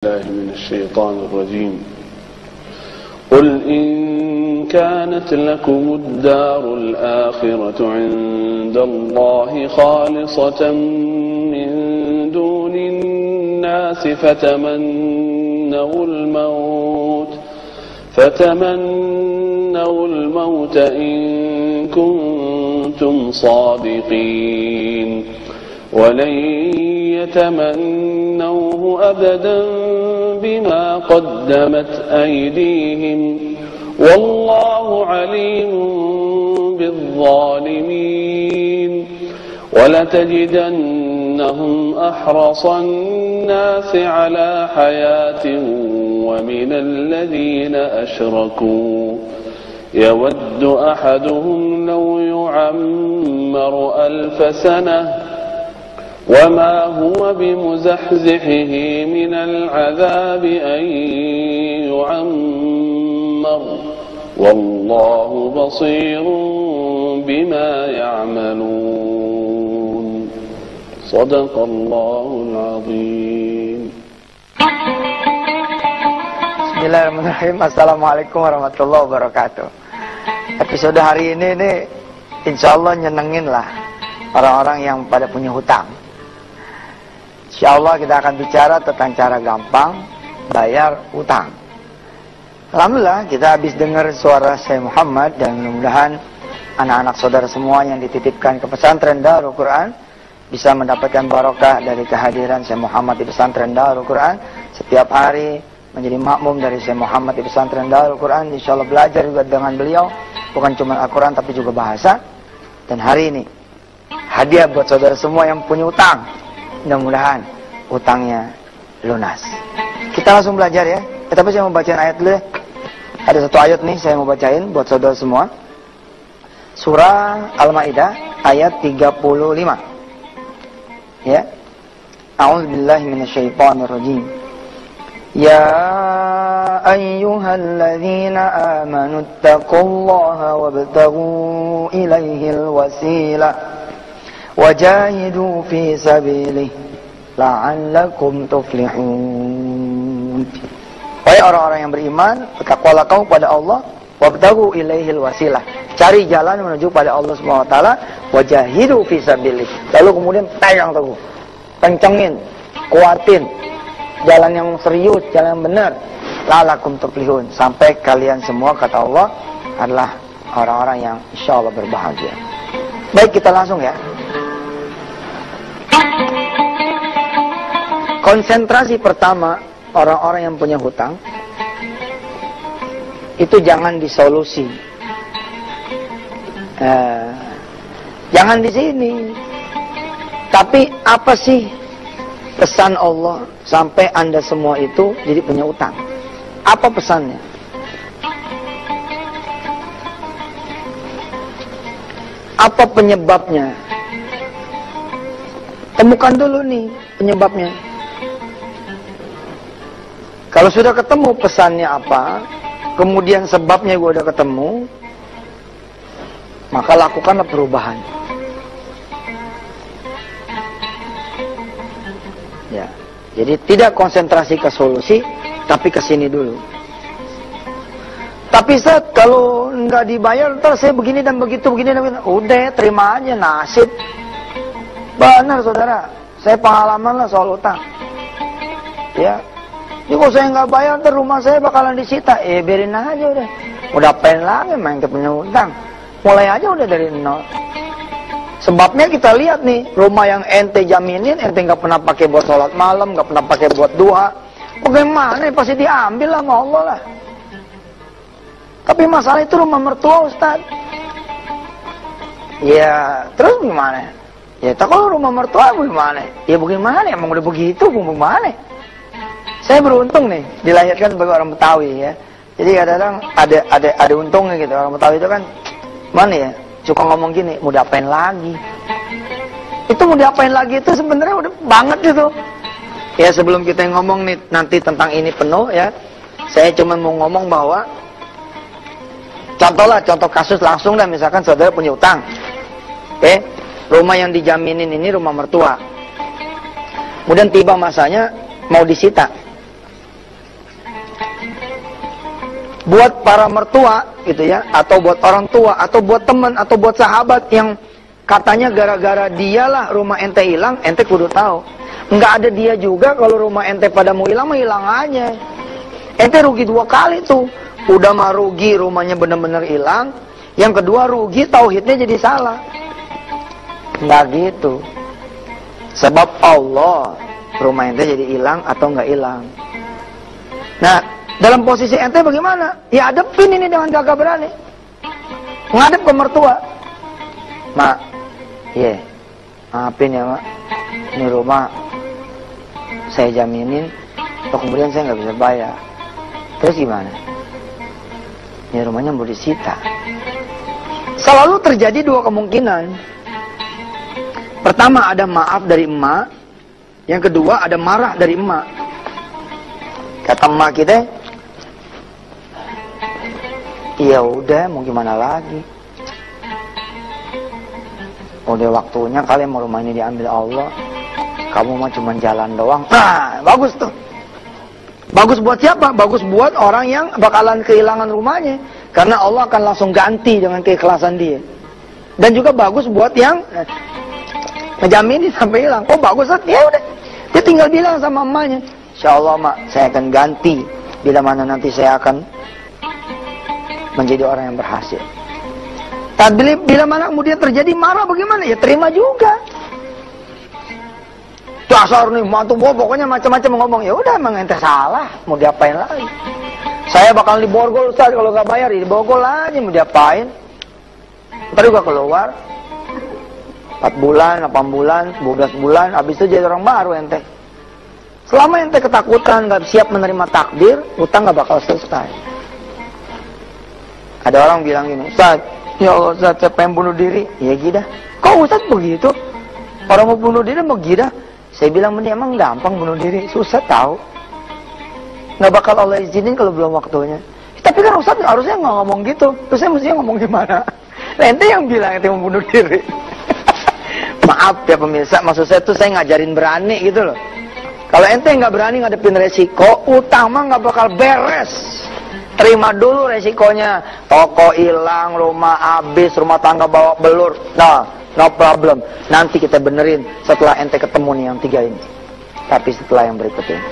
الله من الشيطان الرجيم قل إن كانت لكم الدار الآخرة عند الله خالصة من دون الناس فتمنوا الموت إن كنتم صادقين ولن يتمنوه أبدا بما قدمت أيديهم والله عليم بالظالمين ولتجدنهم أحرص الناس على حياة ومن الذين أشركوا يود أحدهم لو يعمر 1000 سنة وما هو بمزحزحه من العذاب أن يعمر والله بصير بما يعملون صدق الله العظيم. Bismillahirrahmanirrahim. Assalamualaikum warahmatullahi wabarakatuh. Episode hari ini nih insya Allah nyenengin lah orang-orang yang pada punya hutang. Insya Allah kita akan bicara tentang cara gampang bayar utang. Alhamdulillah kita habis dengar suara saya Muhammad dan mudah-mudahan anak-anak saudara semua yang dititipkan ke pesantren Darul Quran bisa mendapatkan barokah dari kehadiran saya Muhammad di pesantren Darul Quran. Setiap hari menjadi makmum dari saya Muhammad di pesantren Darul Quran. Insya Allah belajar juga dengan beliau, bukan cuma Al-Quran tapi juga bahasa. Dan hari ini hadiah buat saudara semua yang punya utang. Mudah-mudahan utangnya lunas. Kita langsung belajar ya. Tapi saya mau bacain ayat dulu ya. Ada satu ayat nih saya mau bacain buat saudara semua. Surah Al-Maidah ayat 35. Ya. A'udzubillahi minasyaitonirrajim. Ya ayyuhalladzina amanu taqullaha wabtaghu ilaihil wasilah wajahidu fi sabilihi la'allakum tuflihun. Wahai orang-orang yang beriman, bertakwalah kamu pada Allah, wabtaghu ilaihil wasilah. Cari jalan menuju pada Allah Subhanahu wa taala, wajahidu fi sabilihi. Lalu kemudian pegang teguh. Kencengin, kuatin jalan yang serius, jalan yang benar. La'allakum tuflihun. Sampai kalian semua kata Allah adalah orang-orang yang insyaallah berbahagia. Baik, kita langsung ya. Konsentrasi pertama orang-orang yang punya hutang itu jangan di solusi, jangan di sini, tapi apa sih pesan Allah sampai Anda semua itu jadi punya utang? Apa pesannya? Apa penyebabnya? Temukan dulu nih penyebabnya. Kalau sudah ketemu pesannya apa, kemudian sebabnya gue udah ketemu, maka lakukanlah perubahan. Ya, jadi tidak konsentrasi ke solusi, tapi ke sini dulu. Tapi Ustaz, kalau nggak dibayar, ntar saya begini dan begitu, begini dan begitu. Udah, terima aja nasib. Benar saudara, saya pengalaman lah soal utang. Ya, ini kalau saya nggak bayar, ntar rumah saya bakalan disita. Biarin aja udah. Udah pengen lagi main ke punya utang. Mulai aja udah dari nol. Sebabnya kita lihat nih, rumah yang ente jaminin, ente nggak pernah pakai buat sholat malam, nggak pernah pakai buat duha. Bagaimana? Pasti diambil lah sama Allah lah. Tapi masalah itu rumah mertua Ustaz. Ya, terus gimana? Ya, tak kalau rumah mertua bagaimana? Ya bagaimana? Emang udah begitu, bagaimana? Saya beruntung nih, dilahirkan sebagai orang Betawi ya. Jadi kadang-kadang ada untungnya gitu. Orang Betawi itu kan, mana ya? Suka ngomong gini, mau diapain lagi? Itu mau diapain lagi itu sebenarnya udah banget gitu. Ya sebelum kita ngomong nih nanti tentang ini penuh ya, saya cuma mau ngomong bahwa contoh kasus langsung dah, misalkan saudara punya utang. Oke? Rumah yang dijaminin ini rumah mertua. Kemudian tiba masanya mau disita. buat para mertua gitu ya, atau buat orang tua, atau buat teman, atau buat sahabat yang katanya gara-gara dialah rumah ente hilang, ente kudu tahu. Nggak ada dia juga kalau rumah ente pada mau hilang, mah hilang aja. Ente rugi 2 kali tuh. Udah mah rugi rumahnya bener-bener hilang. Yang kedua rugi tauhidnya jadi salah. Nggak gitu. Sebab Allah rumah ente jadi hilang atau nggak hilang. Nah, dalam posisi ente bagaimana? Ya hadepin ini dengan gagah berani. Ngadep ke mertua. Mak, maafin ya mak. Ini rumah saya jaminin, atau kemudian saya nggak bisa bayar. Terus gimana? Ini rumahnya mau disita. Selalu terjadi 2 kemungkinan. Pertama ada maaf dari emak. Yang kedua ada marah dari emak. Kata emak kita, ya udah mau gimana lagi. Udah waktunya kalian mau rumah ini diambil Allah. Kamu mah cuma jalan doang. Nah, bagus tuh. Bagus buat siapa? Bagus buat orang yang bakalan kehilangan rumahnya. Karena Allah akan langsung ganti dengan keikhlasan dia. Dan juga bagus buat yang ngejamin sampai hilang. Oh bagus, ya udah. Dia tinggal bilang sama emaknya, insya Allah mak, saya akan ganti. Bila mana nanti saya akan menjadi orang yang berhasil. Tapi bila mana kemudian terjadi marah bagaimana? Ya terima juga. Dasar nih, mantu gua pokoknya macam-macam ngomong. Ya udah emang ente salah, mau diapain lagi? Saya bakal diborgol Ustaz kalau nggak bayar, diborgol aja mau diapain? Ntar juga keluar 4 bulan, 8 bulan, 12 bulan, habis itu jadi orang baru ente. Selama ente ketakutan, nggak siap menerima takdir, utang nggak bakal selesai. Ada orang bilang gini, Ustaz, ya Allah Ustaz, saya pengen bunuh diri. Ya gila. Kok Ustaz begitu? Orang mau bunuh diri mau gila? Saya bilang, emang gampang bunuh diri, susah tahu. Nggak bakal Allah izinin kalau belum waktunya. Tapi kan Ustaz harusnya nggak ngomong gitu. Terus saya mestinya ngomong gimana? Nah, ente yang bilang ente mau bunuh diri. Maaf ya pemirsa, maksud saya tuh saya ngajarin berani gitu loh. Kalau ente nggak berani ngadepin resiko, utang mah nggak bakal beres. Terima dulu resikonya. Toko hilang, rumah habis, rumah tangga bawa belur. Nah, no problem. Nanti kita benerin setelah ente ketemu nih yang 3 ini. Tapi setelah yang berikut ini.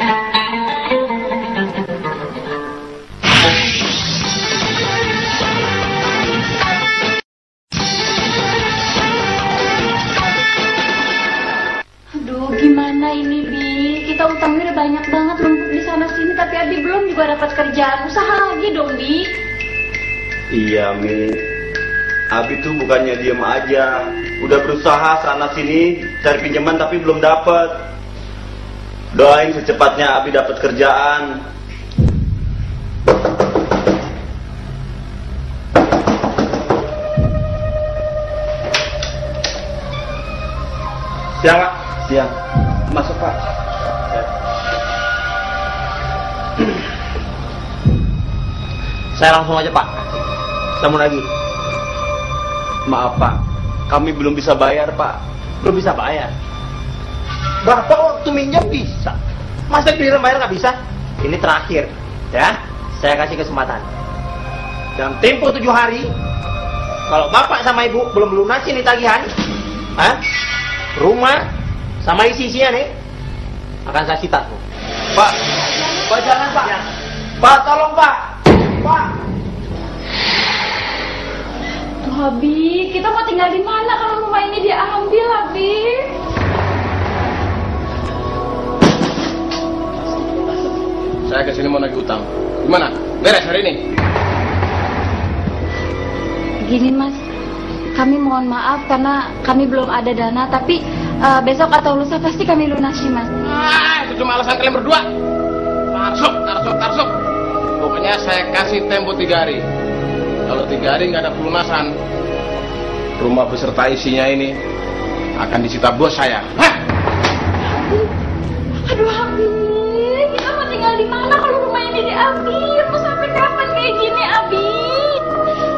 Aduh, gimana ini, Bi? Kita utangnya udah banyak banget numpuk di sana sini, tapi Abi belum juga dapat kerjaan. Usaha lagi dong, Bi. Iya, Mi. Abi tuh bukannya diem aja, udah berusaha sana sini cari pinjaman tapi belum dapat. Doain secepatnya Abi dapat kerjaan. Siang Pak. Siang. Masuk Pak. Saya langsung aja Pak. Sambung lagi. Maaf Pak, kami belum bisa bayar Pak. Belum bisa bayar. Bapak waktu minjam bisa. Masa giliran bayar nggak bisa? Ini terakhir, ya. Saya kasih kesempatan. Dalam tempo 7 hari, kalau Bapak sama Ibu belum lunasin nih tagihan, rumah sama isi-isinya nih, akan saya sita. Pak, Pak jangan Pak. Ya. Pak tolong Pak. Pak. Tuh, Abi, kita mau tinggal di mana kalau rumah ini dia ambil, Abi? Saya kesini mau nagih utang. Gimana? Beres hari ini? Gini Mas, kami mohon maaf karena kami belum ada dana, tapi besok atau lusa pasti kami lunasi Mas. Itu cuma alasan kalian berdua. Tarsuk. Pokoknya saya kasih tempo 3 hari. Kalau 3 hari nggak ada pelunasan, rumah beserta isinya ini akan disita bos saya. Hah? Aduh, Abi, kita mau tinggal di mana kalau rumah ini diambil? Mau sampai kapan kayak gini, Abi?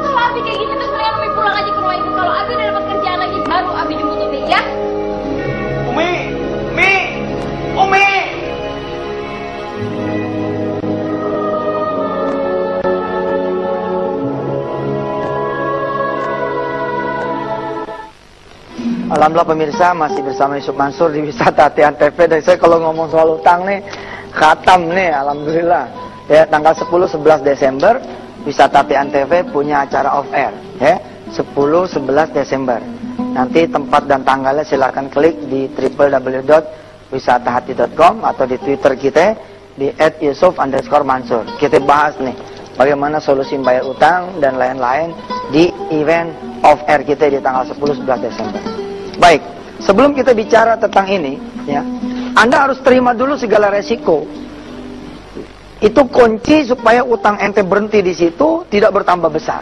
Kalau Abi kayak gini terus mendingan Abi pulang aja ke rumah Ibu. Kalau Abi udah dapat kerjaan lagi baru Abi jemput Umi ya. Umi. Alhamdulillah pemirsa masih bersama Yusuf Mansur di Wisata Hati Antv. Dan saya kalau ngomong soal utang nih, khatam nih, alhamdulillah. Ya, tanggal 10-11 Desember Wisata Hati Antv punya acara off air, ya. 10-11 Desember. Nanti tempat dan tanggalnya silakan klik di www.wisatahati.com atau di Twitter kita di @yusuf_mansur. Kita bahas nih bagaimana solusi bayar utang dan lain-lain di event off air kita di tanggal 10-11 Desember. Baik, sebelum kita bicara tentang ini, ya, Anda harus terima dulu segala resiko. Itu kunci supaya utang ente berhenti di situ, tidak bertambah besar.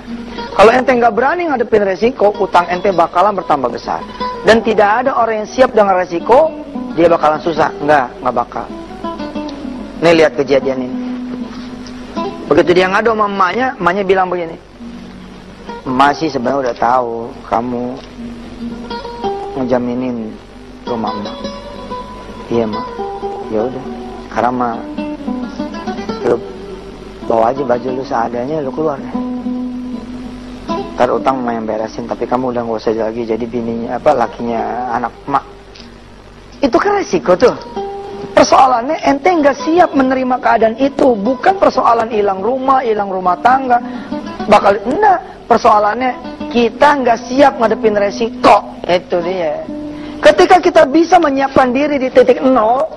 Kalau ente nggak berani ngadepin resiko, utang ente bakalan bertambah besar. Dan tidak ada orang yang siap dengan resiko, dia bakalan susah. Nggak bakal. Nih lihat kejadian ini. Begitu dia ngadu sama emaknya bilang begini, "Emak sih sebenarnya udah tahu kamu ngejaminin rumah emak." "Iya, Mak." "Ya udah, sekarang mah lu bawa aja baju lu seadanya, lu keluar deh. Ntar utang emak yang beresin, tapi kamu udah gak usah lagi jadi bininya lakinya anak emak." Itu kan resiko tuh. Persoalannya ente nggak siap menerima keadaan itu, bukan persoalan hilang rumah tangga. Enggak, persoalannya kita nggak siap ngadepin resiko. Itu dia. Ketika kita bisa menyiapkan diri di titik nol,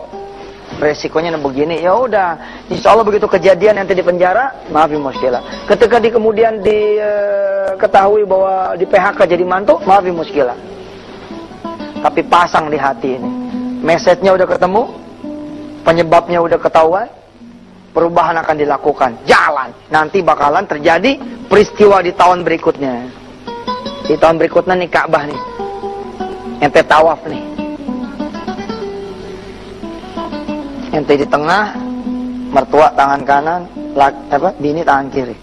resikonya begini, ya udah, insya Allah begitu kejadian ente di penjara, maafin muskilah. Ketika kemudian diketahui bahwa di PHK jadi mantu, maafin muskilah. Tapi pasang di hati ini, message-nya udah ketemu, penyebabnya udah ketahuan, perubahan akan dilakukan, jalan. Nanti bakalan terjadi peristiwa di tahun berikutnya. Di tahun berikutnya nih Ka'bah nih, ente tawaf nih, ente di tengah, mertua tangan kanan, bini tangan kiri.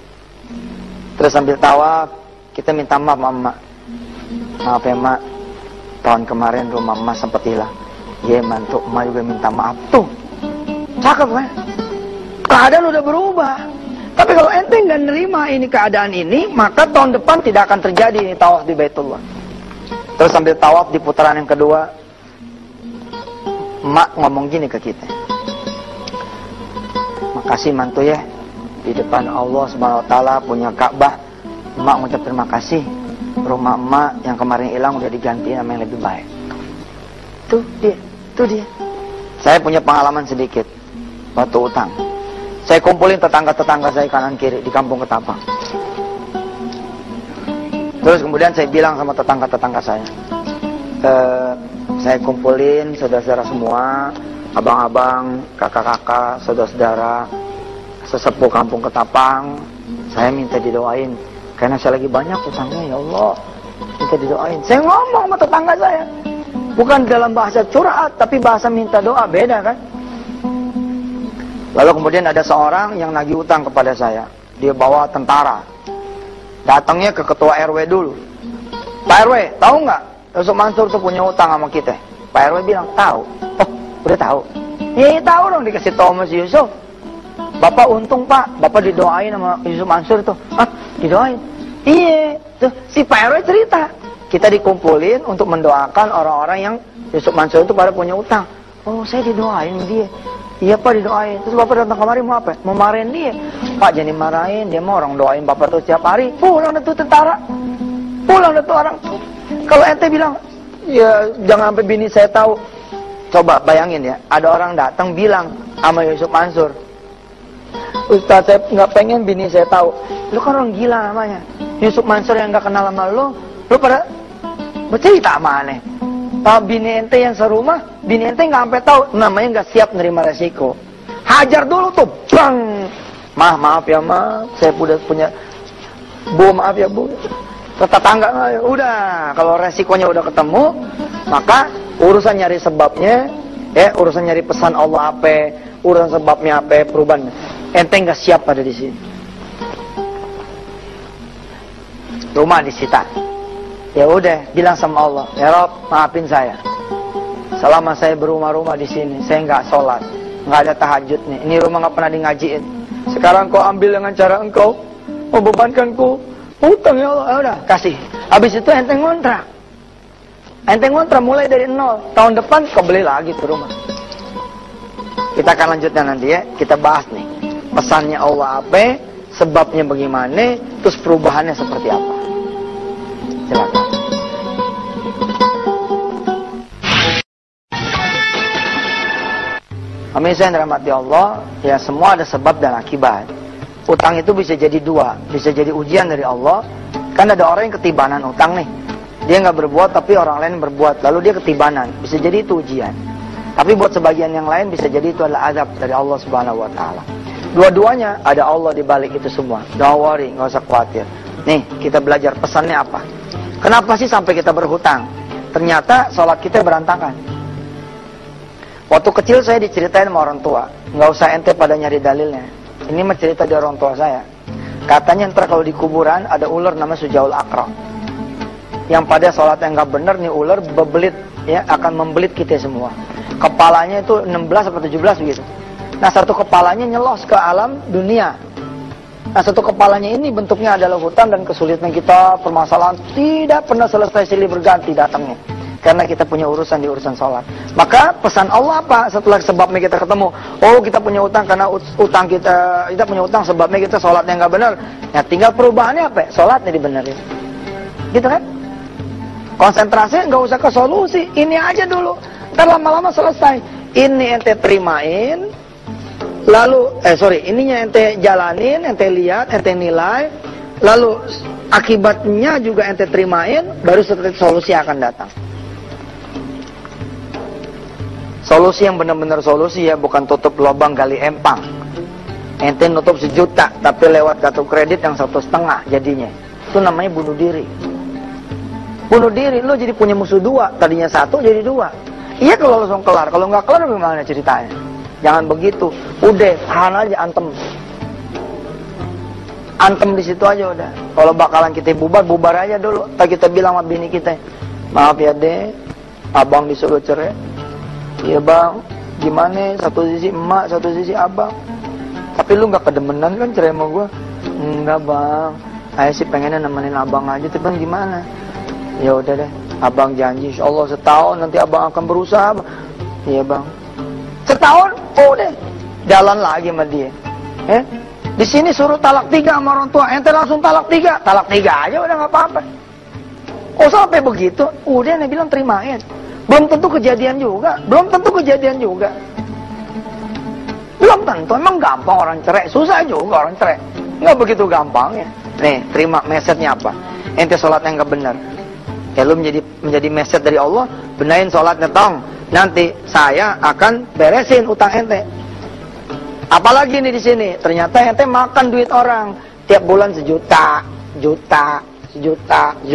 Terus sambil tawaf, kita minta maaf sama emak. "Maaf ya emak, tahun kemarin rumah emak sempat hilang." "Iya mantu, emak juga minta maaf." Tuh, cakep kan? Keadaan udah berubah. Tapi kalau ente nggak nerima ini keadaan ini, maka tahun depan tidak akan terjadi ini tawaf di Baitullah. Terus sambil tawaf di putaran yang kedua, emak ngomong gini ke kita, "Makasih mantu ya, di depan Allah Subhanahu wa taala punya Ka'bah, emak ngucap terima kasih. Rumah emak yang kemarin hilang udah diganti sama yang lebih baik." Tuh dia. Saya punya pengalaman sedikit waktu utang. Saya kumpulin tetangga-tetangga saya kanan kiri di kampung Ketapang. Terus kemudian saya bilang sama tetangga-tetangga saya, saya kumpulin saudara-saudara semua, abang-abang, kakak-kakak, saudara-saudara, sesepuh kampung Ketapang. Saya minta didoain karena saya lagi banyak utangnya, ya Allah, minta didoain. Saya ngomong sama tetangga saya, bukan dalam bahasa curhat, tapi bahasa minta doa, beda kan? Lalu kemudian ada seorang yang nagih utang kepada saya. Dia bawa tentara. Datangnya ke ketua RW dulu. "Pak RW, tahu nggak Yusuf Mansur tuh punya utang sama kita?" Pak RW bilang, "Tahu." "Oh, udah tahu?" "Iya, tahu dong, dikasih tahu sama si Yusuf." "Bapak untung Pak, Bapak didoain sama Yusuf Mansur tuh." "Hah, didoain?" "Iya, tuh si Pak RW cerita. Kita dikumpulin untuk mendoakan orang-orang yang Yusuf Mansur itu pada punya utang." "Oh, saya didoain dia." "Iya Pak, didoain." "Terus Bapak datang kemari mau apa?" "Mau marahin dia." "Pak, jangan dimarahin, dia mau orang doain Bapak tuh setiap hari." Pulang dah tuh tentara, pulang dah tuh orang. Kalau ente bilang, "Ya jangan sampai bini saya tahu." Coba bayangin ya, ada orang datang bilang sama Yusuf Mansur, "Ustaz, saya nggak pengen bini saya tahu." Lu kan orang gila namanya. Yusuf Mansur yang nggak kenal sama lu pada bercerita sama aneh. Bini ente yang serumah, bini ente nggak sampai tahu, namanya nggak siap nerima resiko. Hajar dulu tuh, bang. Maaf ya Ma, saya udah punya Bu, maaf ya Bu. Tetangga, udah. Kalau resikonya udah ketemu, maka urusan nyari sebabnya, urusan nyari pesan Allah apa, urusan sebabnya apa, perubahan. Ente nggak siap ada di sini. Rumah disita. Ya udah, bilang sama Allah, "Ya Rob, maafin saya. Selama saya berumah-rumah di sini, saya nggak sholat, nggak ada tahajud nih. Ini rumah nggak pernah ngajiin. Sekarang kau ambil dengan cara engkau membebankanku hutang, ya Allah." Ya udah, kasih. Habis itu ente ngontrak. Ente ngontrak mulai dari nol. Tahun depan kebeli lagi tuh rumah. Kita akan lanjutkan nanti ya. Kita bahas nih. Pesannya Allah apa, sebabnya bagaimana, terus perubahannya seperti apa. Silakan. Pemirsa yang dirahmati Allah, ya semua ada sebab dan akibat. Utang itu bisa jadi dua, bisa jadi ujian dari Allah. Kan ada orang yang ketibanan utang nih. Dia nggak berbuat tapi orang lain berbuat, lalu dia ketibanan. Bisa jadi itu ujian. Tapi buat sebagian yang lain bisa jadi itu adalah azab dari Allah Subhanahu wa taala. Dua-duanya ada Allah di balik itu semua. Don't worry, nggak usah khawatir. Nih, kita belajar pesannya apa. Kenapa sih sampai kita berhutang? Ternyata sholat kita berantakan. Waktu kecil saya diceritain sama orang tua. Nggak usah ente pada nyari dalilnya. Ini mah cerita dari orang tua saya. Katanya ntar kalau di kuburan ada ular namanya Sujaul Aqra. Yang pada sholat yang nggak benar nih ular bebelit, ya akan membelit kita semua. Kepalanya itu 16 atau 17 begitu. Nah satu kepalanya nyelos ke alam dunia. Nah satu kepalanya ini bentuknya adalah hutang dan kesulitan kita, permasalahan tidak pernah selesai silih berganti datangnya. Karena kita punya urusan di urusan sholat. Maka pesan Allah apa setelah sebabnya kita ketemu? Oh kita punya utang karena utang kita punya utang sebabnya kita sholatnya nggak benar. Ya tinggal perubahannya apa? Sholatnya dibenerin. Gitu kan? Konsentrasi nggak usah ke solusi. Ini aja dulu. Ntar lama-lama selesai. Ini ente terimain. Lalu, ininya ente jalanin, ente lihat, ente nilai. Lalu akibatnya juga ente terimain. Baru setelah solusi akan datang. Solusi yang benar-benar solusi ya, bukan tutup lubang gali empang. Ente nutup 1 juta, tapi lewat kartu kredit yang 1,5 jadinya. Itu namanya bunuh diri. Bunuh diri, lo jadi punya musuh 2, tadinya 1 jadi 2. Iya kalau langsung kelar, kalau nggak kelar bagaimana ceritanya? Jangan begitu, udah tahan aja, antem di situ aja udah. Kalau bakalan kita bubar aja dulu. Tak kita bilang sama bini kita, maaf ya deh, abang disuruh cerai. Iya bang, gimana? Satu sisi emak, satu sisi abang. Tapi lu nggak kedemenan kan cerai sama gua? Enggak bang, saya sih pengennya nemenin abang aja, tapi bang gimana? Ya udah deh, abang janji, insya Allah setahun nanti abang akan berusaha. Iya bang. Setahun, udah jalan lagi sama dia. Di sini suruh talak 3 sama orang tua, ente langsung talak 3 aja udah nggak apa-apa. Oh sampai begitu, udah nih bilang terimain. Belum tentu kejadian juga. Belum tentu, emang gampang orang cerai. Susah juga orang cerai. Nggak begitu gampang ya. Nih, terima message-nya apa? Ente sholatnya nggak benar. Ya lu menjadi message dari Allah, benahin sholatnya tong. Nanti saya akan beresin utang ente. Apalagi nih di sini, ternyata ente makan duit orang tiap bulan 1 juta,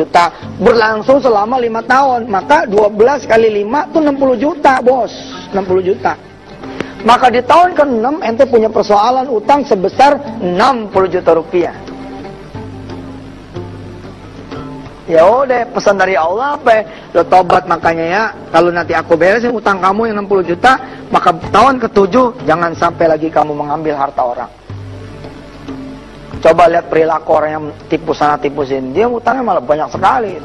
berlangsung selama 5 tahun. Maka 12 kali 5 itu 60 juta bos, 60 juta. Maka di tahun ke-6 ente punya persoalan utang sebesar 60 juta rupiah. Ya udah, pesan dari Allah apa? Lo tobat makanya ya. Kalau nanti aku beresin utang kamu yang 60 juta, maka tahun ke-7 jangan sampai lagi kamu mengambil harta orang. Coba lihat perilaku orang yang tipu sana tipu sini, dia utangnya malah banyak sekali.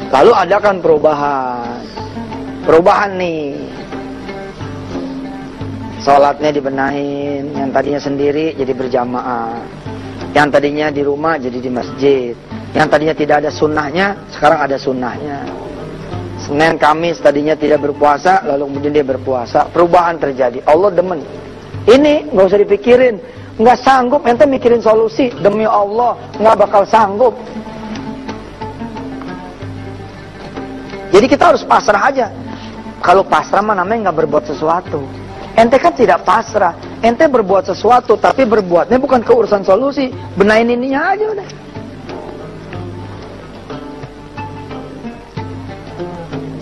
Lalu adakan perubahan nih. Sholatnya dibenahin, yang tadinya sendiri jadi berjamaah, yang tadinya di rumah jadi di masjid, yang tadinya tidak ada sunnahnya sekarang ada sunnahnya. Senin Kamis tadinya tidak berpuasa, lalu kemudian dia berpuasa. Perubahan terjadi, Allah demen. Ini nggak usah dipikirin. Nggak sanggup ente mikirin solusi, demi Allah nggak bakal sanggup. Jadi kita harus pasrah aja. Kalau pasrah mah namanya nggak berbuat sesuatu. Ente kan tidak pasrah, ente berbuat sesuatu, tapi berbuatnya bukan keurusan solusi. Benahin ininya aja udah.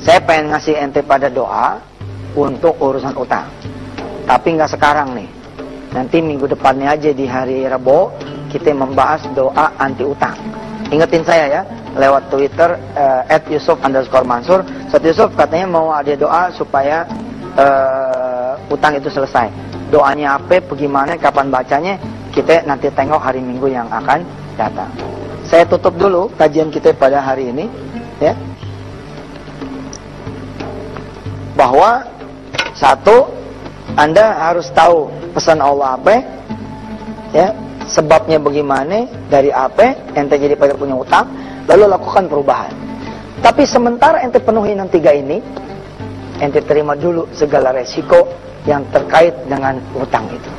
Saya pengen ngasih ente pada doa untuk urusan utang, tapi nggak sekarang nih. Nanti minggu depannya aja di hari Rabu kita membahas doa anti utang. Ingetin saya ya, lewat Twitter @yusuf_mansur. Ustaz Yusuf katanya mau ada doa supaya utang itu selesai. Doanya apa, bagaimana, kapan bacanya, kita nanti tengok hari Minggu yang akan datang. Saya tutup dulu kajian kita pada hari ini ya. bahwa satu, Anda harus tahu pesan Allah apa, ya, sebabnya bagaimana, dari apa ente jadi pada punya utang, lalu lakukan perubahan. Tapi sementara ente penuhi yang 3 ini, ente terima dulu segala resiko yang terkait dengan utang itu.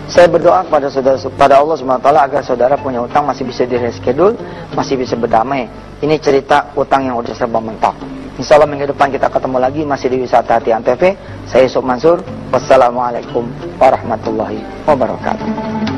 Saya berdoa pada Allah SWT agar saudara punya utang masih bisa direschedule, masih bisa berdamai. Ini cerita utang yang udah serba mentok. Insya Allah minggu depan kita ketemu lagi masih di Wisata Hati Antv. Saya Yusuf Mansur. Wassalamualaikum warahmatullahi wabarakatuh.